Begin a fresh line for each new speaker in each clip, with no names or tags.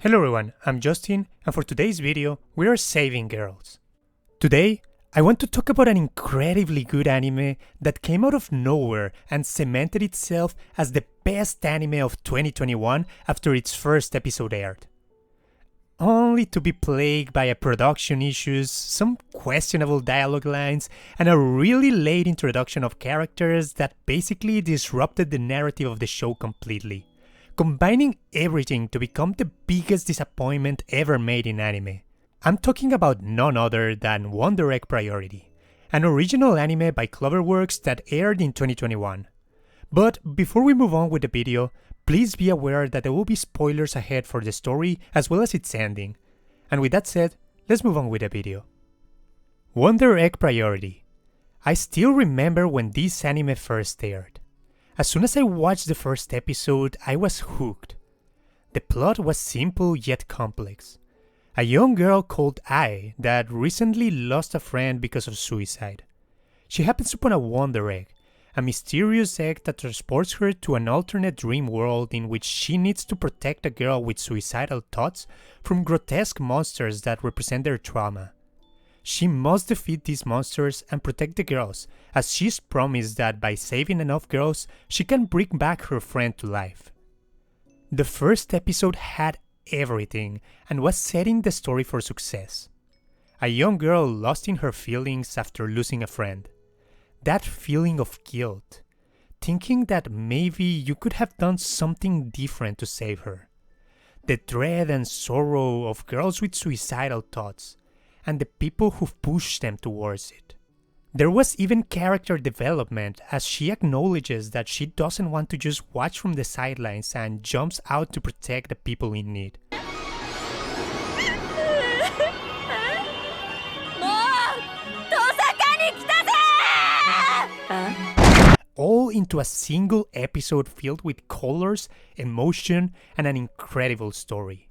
Hello everyone, I'm Justin, and for today's video, we are saving girls. Today, I want to talk about an incredibly good anime that came out of nowhere and cemented itself as the best anime of 2021 after its first episode aired. Only to be plagued by a production issues, some questionable dialogue lines, and a really late introduction of characters that basically disrupted the narrative of the show completely, combining everything to become the biggest disappointment ever made in anime. I'm talking about none other than Wonder Egg Priority, an original anime by Cloverworks that aired in 2021. But before we move on with the video, please be aware that there will be spoilers ahead for the story as well as its ending. And with that said, let's move on with the video. Wonder Egg Priority. I still remember when this anime first aired. As soon as I watched the first episode, I was hooked. The plot was simple yet complex. A young girl called Ai that recently lost a friend because of suicide. She happens upon a Wonder Egg, a mysterious egg that transports her to an alternate dream world in which she needs to protect a girl with suicidal thoughts from grotesque monsters that represent their trauma. She must defeat these monsters and protect the girls, as she's promised that by saving enough girls, she can bring back her friend to life. The first episode had everything and was setting the story for success. A young girl lost in her feelings after losing a friend. That feeling of guilt, thinking that maybe you could have done something different to save her. The dread and sorrow of girls with suicidal thoughts, and the people who pushed them towards it. There was even character development as she acknowledges that she doesn't want to just watch from the sidelines and jumps out to protect the people in need. All into a single episode filled with colors, emotion, and an incredible story.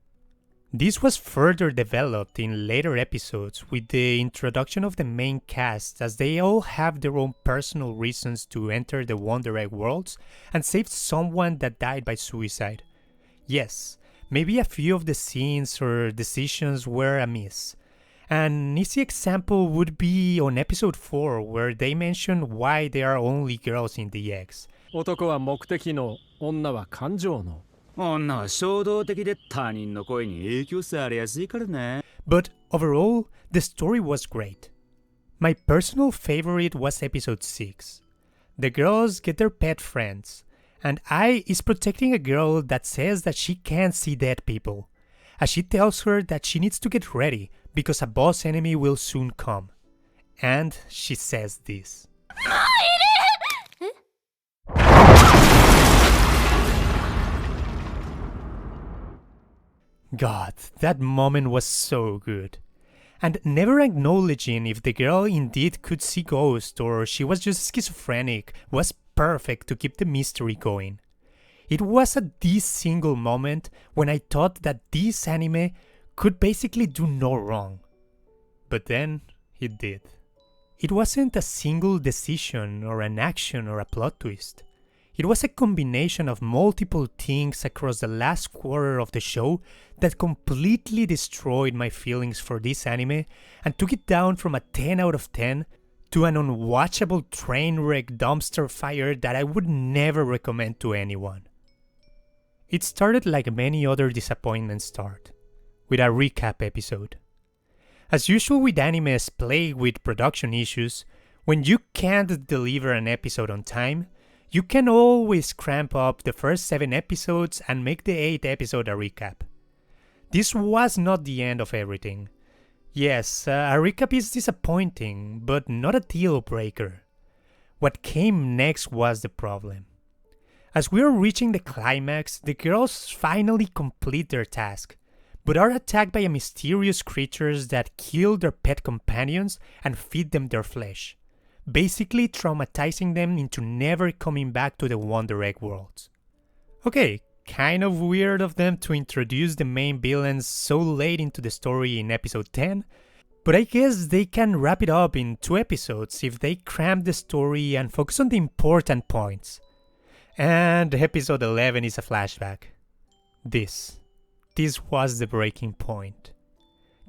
This was further developed in later episodes with the introduction of the main cast, as they all have their own personal reasons to enter the Wonder Egg worlds and save someone that died by suicide. Yes, maybe a few of the scenes or decisions were amiss. An easy example would be on episode 4, where they mention why there are only girls in the eggs.
男は目的の、女は感情の。
女は衝動的で他人の声に影響されやすいからね。
But overall, the story was great. My personal favorite was episode 6. The girls get their pet friends, and Ai is protecting a girl that says that she can't see dead people, as she tells her that she needs to get ready because a boss enemy will soon come. And she says this. God, that moment was so good. And never acknowledging if the girl indeed could see ghosts or she was just schizophrenic was perfect to keep the mystery going. It was at this single moment when I thought that this anime could basically do no wrong. But then it did. It wasn't a single decision or an action or a plot twist. It was a combination of multiple things across the last quarter of the show that completely destroyed my feelings for this anime and took it down from a 10 out of 10 to an unwatchable train wreck dumpster fire that I would never recommend to anyone. It started like many other disappointments start, with a recap episode. As usual with animes plagued with production issues, when you can't deliver an episode on time, you can always cramp up the first 7 episodes and make the 8th episode a recap. This was not the end of everything. Yes, a recap is disappointing, but not a deal breaker. What came next was the problem. As we are reaching the climax, the girls finally complete their task, but are attacked by a mysterious creatures that kill their pet companions and feed them their flesh, basically traumatizing them into never coming back to the Wonder Egg worlds. Okay, kind of weird of them to introduce the main villains so late into the story in episode 10, but I guess they can wrap it up in 2 episodes if they cram the story and focus on the important points. And episode 11 is a flashback. This. this was the breaking point.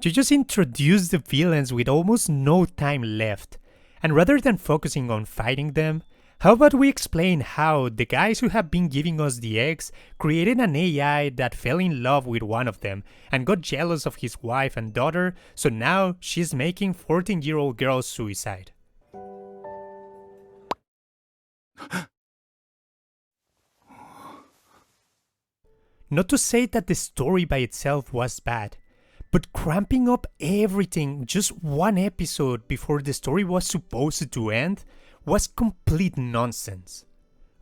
You just introduced the villains with almost no time left, and rather than focusing on fighting them, how about we explain how the guys who have been giving us the eggs created an AI that fell in love with one of them and got jealous of his wife and daughter, so now she's making 14-year-old girls suicide. Not to say that the story by itself was bad, but cramping up everything just one episode before the story was supposed to end was complete nonsense.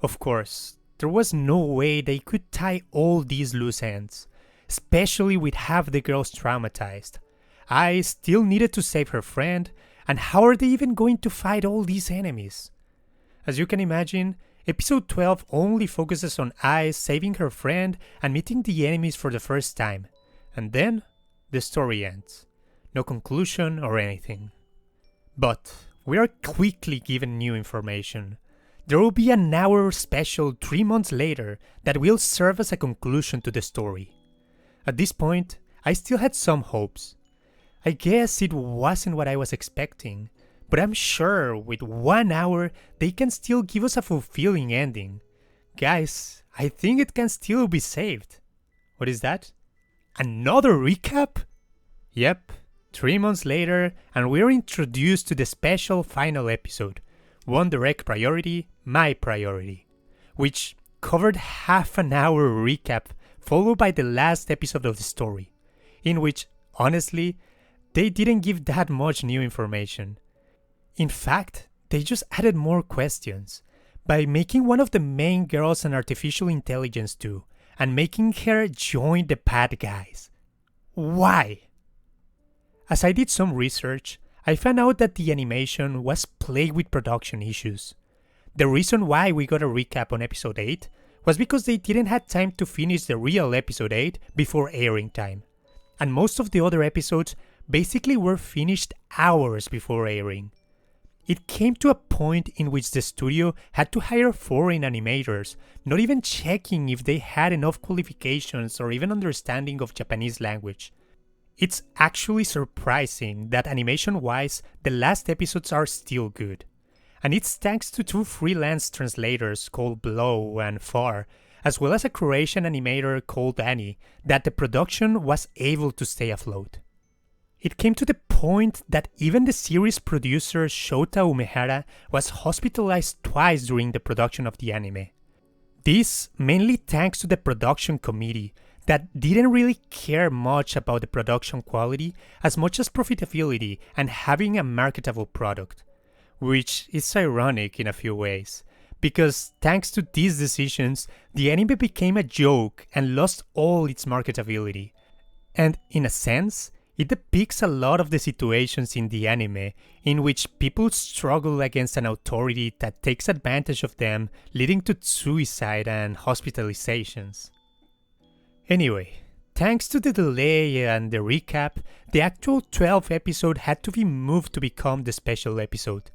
Of course, there was no way they could tie all these loose ends, especially with half the girls traumatized. Ai still needed to save her friend, and how are they even going to fight all these enemies? As you can imagine, episode 12 only focuses on Ai saving her friend and meeting the enemies for the first time, and then the story ends. No conclusion or anything. But we are quickly given new information. There will be an hour special 3 months later that will serve as a conclusion to the story. At this point, I still had some hopes. I guess it wasn't what I was expecting, but I'm sure with 1 hour they can still give us a fulfilling ending. Guys, I think it can still be saved. What is that? Another recap? Yep, 3 months later, and we're introduced to the special final episode, One Direct Priority, My Priority, which covered half an hour recap followed by the last episode of the story, in which, honestly, they didn't give that much new information. In fact, they just added more questions, by making one of the main girls an artificial intelligence too, and making her join the bad guys. Why? As I did some research, I found out that the animation was plagued with production issues. The reason why we got a recap on episode 8 was because they didn't have time to finish the real episode 8 before airing time, and most of the other episodes basically were finished hours before airing. It came to a point in which the studio had to hire foreign animators, not even checking if they had enough qualifications or even understanding of Japanese language. It's actually surprising that animation-wise, the last episodes are still good. And it's thanks to 2 freelance translators called Blow and Far, as well as a Croatian animator called Annie, that the production was able to stay afloat. It came to the point that even the series producer Shota Umehara was hospitalized twice during the production of the anime. This mainly thanks to the production committee that didn't really care much about the production quality as much as profitability and having a marketable product, which is ironic in a few ways, because thanks to these decisions, the anime became a joke and lost all its marketability. And in a sense, it depicts a lot of the situations in the anime in which people struggle against an authority that takes advantage of them, leading to suicide and hospitalizations. Anyway, thanks to the delay and the recap, the actual 12th episode had to be moved to become the special episode.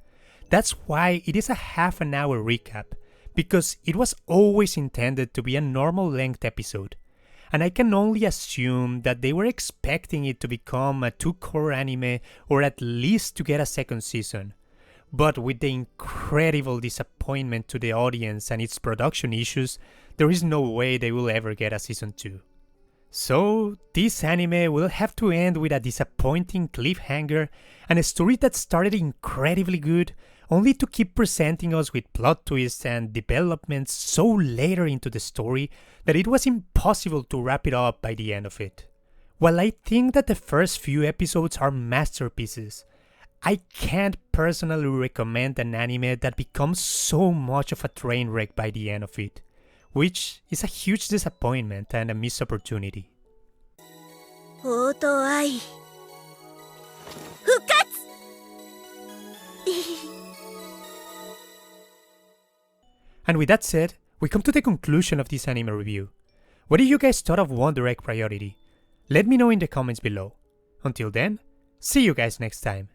That's why it is a half an hour recap, because it was always intended to be a normal length episode. And I can only assume that they were expecting it to become a 2-cour anime or at least to get a second season. But with the incredible disappointment to the audience and its production issues, there is no way they will ever get a season 2. So, this anime will have to end with a disappointing cliffhanger and a story that started incredibly good, only to keep presenting us with plot twists and developments so later into the story that it was impossible to wrap it up by the end of it. While I think that the first few episodes are masterpieces, I can't personally recommend an anime that becomes so much of a train wreck by the end of it, which is a huge disappointment and a missed opportunity. And with that said, we come to the conclusion of this anime review. What did you guys thought of One Direct Priority? Let me know in the comments below. Until then, see you guys next time.